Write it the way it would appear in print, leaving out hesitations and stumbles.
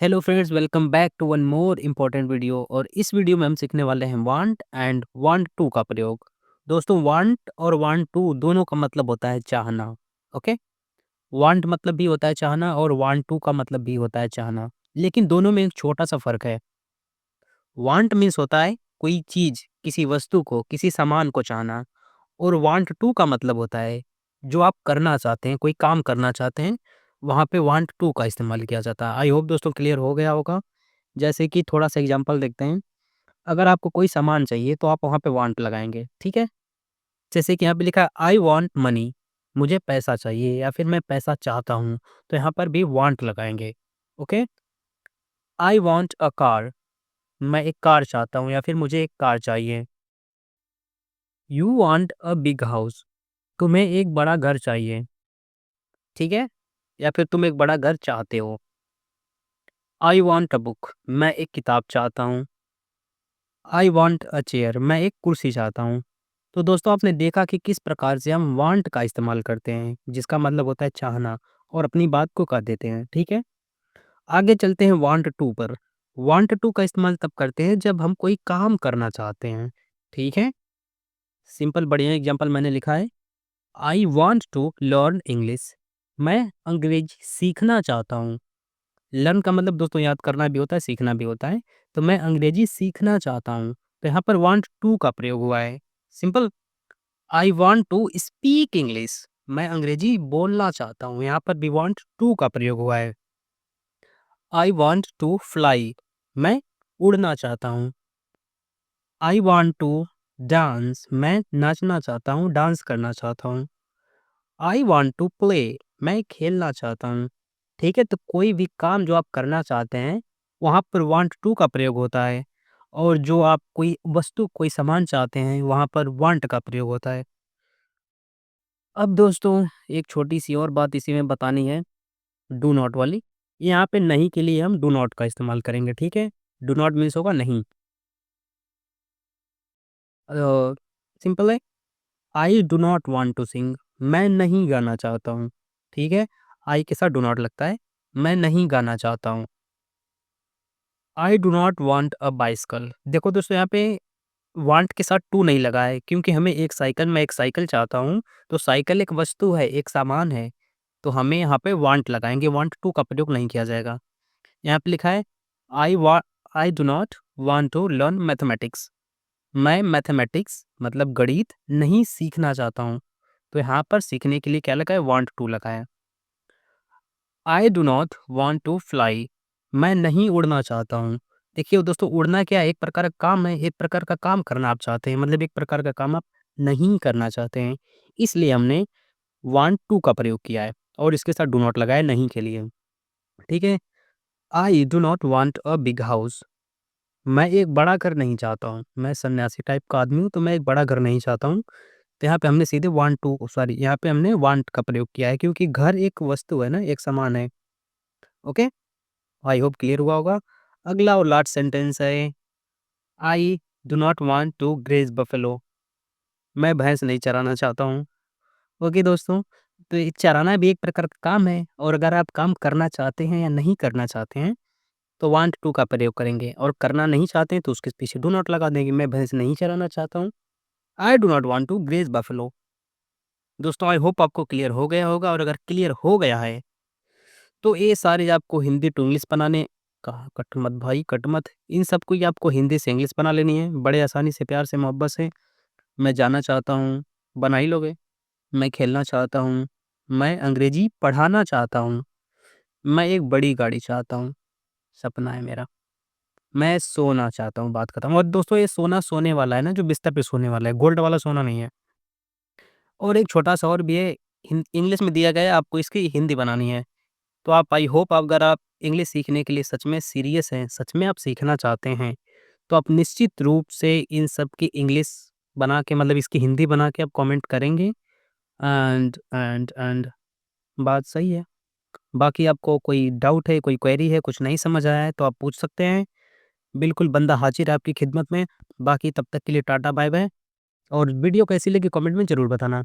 Hello friends, welcome back to one more important video. और इस video में हम सीखने वाले हैं वांट एंड वांट टू का प्रयोग। दोस्तों, वांट और वांट टू दोनों का मतलब होता है चाहना। ओके, वांट मतलब भी होता है चाहना और वांट टू का मतलब भी होता है चाहना, लेकिन दोनों में एक छोटा सा फर्क है। वांट मीन्स होता है कोई चीज, किसी वस्तु को, किसी सामान को चाहना। और वांट टू का मतलब होता है जो आप करना चाहते हैं, कोई काम करना चाहते हैं, वहाँ पे वांट टू का इस्तेमाल किया जाता है। आई होप दोस्तों क्लियर हो गया होगा। जैसे कि थोड़ा सा एग्जांपल देखते हैं। अगर आपको कोई सामान चाहिए तो आप वहाँ पे वांट लगाएँगे, ठीक है? जैसे कि यहाँ पे लिखा है आई वांट मनी, मुझे पैसा चाहिए या फिर मैं पैसा चाहता हूँ, तो यहाँ पर भी वांट लगाएँगे। Okay? I want a car, मैं एक कार चाहता हूँ या फिर मुझे एक कार चाहिए। You want a big house, तुम्हें एक बड़ा घर चाहिए, ठीक है? या फिर तुम एक बड़ा घर चाहते हो। आई वांट अ बुक, मैं एक किताब चाहता हूँ। आई वांट अ चेयर, मैं एक कुर्सी चाहता हूँ। तो दोस्तों, आपने देखा कि किस प्रकार से हम वांट का इस्तेमाल करते हैं, जिसका मतलब होता है चाहना, और अपनी बात को कर देते हैं, ठीक है? आगे चलते हैं वांट टू पर। वांट टू का इस्तेमाल तब करते हैं जब हम कोई काम करना चाहते हैं, ठीक है? सिंपल बढ़िया एग्जांपल मैंने लिखा है। I want to learn English, मैं अंग्रेजी सीखना चाहता हूँ। लर्न का मतलब दोस्तों याद करना भी होता है, सीखना भी होता है। तो मैं अंग्रेजी सीखना चाहता हूँ, तो यहाँ पर वांट टू का प्रयोग हुआ है। Simple. I want to speak English, मैं अंग्रेजी बोलना चाहता हूँ, यहाँ पर भी वांट टू का प्रयोग हुआ है। आई वांट टू फ्लाई, मैं उड़ना चाहता हूँ। आई वांट टू डांस, मैं नाचना चाहता हूँ, डांस करना चाहता हूँ। आई वांट टू प्ले, मैं खेलना चाहता हूँ। ठीक है, तो कोई भी काम जो आप करना चाहते हैं, वहाँ पर वांट टू का प्रयोग होता है। और जो आप कोई वस्तु, कोई सामान चाहते हैं, वहाँ पर वांट का प्रयोग होता है। अब दोस्तों, एक छोटी-सी और बात इसी में बतानी है, डू नॉट वाली। यहाँ पे नहीं के लिए हम डू नॉट का इस्तेमाल करेंगे, ठीक है? डू नॉट मीन्स होगा नहीं। सिंपल है, I do not want to sing, मैं नहीं गाना चाहता हूँ, ठीक है? आई के साथ डू नॉट लगता है, मैं नहीं गाना चाहता हूँ। I do not want a bicycle. देखो दोस्तों, यहाँ पे वांट के साथ टू नहीं लगा है, क्योंकि हमें एक साइकिल, मैं एक साइकिल चाहता हूँ, तो साइकिल एक वस्तु है, एक सामान है। तो हमें यहाँ पे वांट लगाएँगे, वांट टू का प्रयोग नहीं किया जाएगा। यहाँ पे लिखा है आई वा I do not want to learn mathematics, मैं मैथमेटिक्स मतलब गणित नहीं सीखना चाहता हूँ। तो यहाँ पर सीखने के लिए क्या लगा है, वांट टू लगा है। I do not want to fly, मैं नहीं उड़ना चाहता हूँ। देखिए दोस्तों, उड़ना क्या है, एक प्रकार का काम है, एक प्रकार का काम करना आप चाहते हैं, मतलब एक प्रकार का काम आप नहीं करना चाहते हैं। इसलिए हमने वांट टू का प्रयोग किया है और इसके साथ डू नॉट लगाया नहीं के लिए। ठीक है? I do not want a big house, मैं एक बड़ा घर नहीं चाहता हूँ। मैं सन्यासी टाइप का आदमी हूँ, तो मैं एक बड़ा घर नहीं चाहता हूँ। तो यहाँ पे हमने सीधे वांट टू सॉरी यहाँ पे हमने वांट का प्रयोग किया है, क्योंकि घर एक वस्तु है ना, एक सामान है। ओके? आई होप क्लियर हुआ होगा। अगला और लास्ट सेंटेंस है, I do not want to graze buffalo, मैं भैंस नहीं चराना चाहता हूँ। ओके दोस्तों, तो ये चराना भी एक प्रकार का काम है, और अगर आप काम करना चाहते हैं या नहीं करना चाहते हैं, तो वांट टू का प्रयोग करेंगे, और करना नहीं चाहते हैं तो उसके पीछे डू नॉट लगा देंगे। मैं भैंस नहीं चराना चाहता हूँ। I do not want to graze buffalo. दोस्तों, आई होप आपको क्लियर हो गया होगा, और अगर क्लियर हो गया है, तो ये सारे आपको हिंदी टू इंग्लिश बनाने कहा, कट मत भाई, कट मत। इन सबको ही आपको हिंदी से इंग्लिश बना लेनी है, बड़े आसानी से, प्यार से, मोहब्बत से। मैं जाना चाहता हूँ, बना ही लोगे। मैं खेलना चाहता हूँ, मैं अंग्रेजी पढ़ाना चाहता हूँ, मैं एक बड़ी गाड़ी चाहता हूँ, सपना है मेरा। मैं सोना चाहता हूँ, बात खत्म। और दोस्तों, ये सोना सोने वाला है ना, जो बिस्तर पे सोने वाला है, गोल्ड वाला सोना नहीं है। और एक छोटा-सा और भी है, इंग्लिश में दिया गया है, आपको इसकी हिंदी बनानी है। तो आप, आई होप, अगर आप इंग्लिश सीखने के लिए सच में सीरियस हैं, सच में आप सीखना चाहते हैं, तो आप निश्चित रूप से इन सब की इंग्लिश बना के, मतलब इसकी हिंदी बना के आप कमेंट करेंगे। एंड बात सही है। बाकी आपको कोई डाउट है, कोई क्वेरी है, कुछ नहीं समझ आया है, तो आप पूछ सकते हैं। बिल्कुल बंदा हाजिर है आपकी खिदमत में। बाकी तब तक के लिए टाटा बाय बाय। और वीडियो कैसी लगी कमेंट में ज़रूर बताना।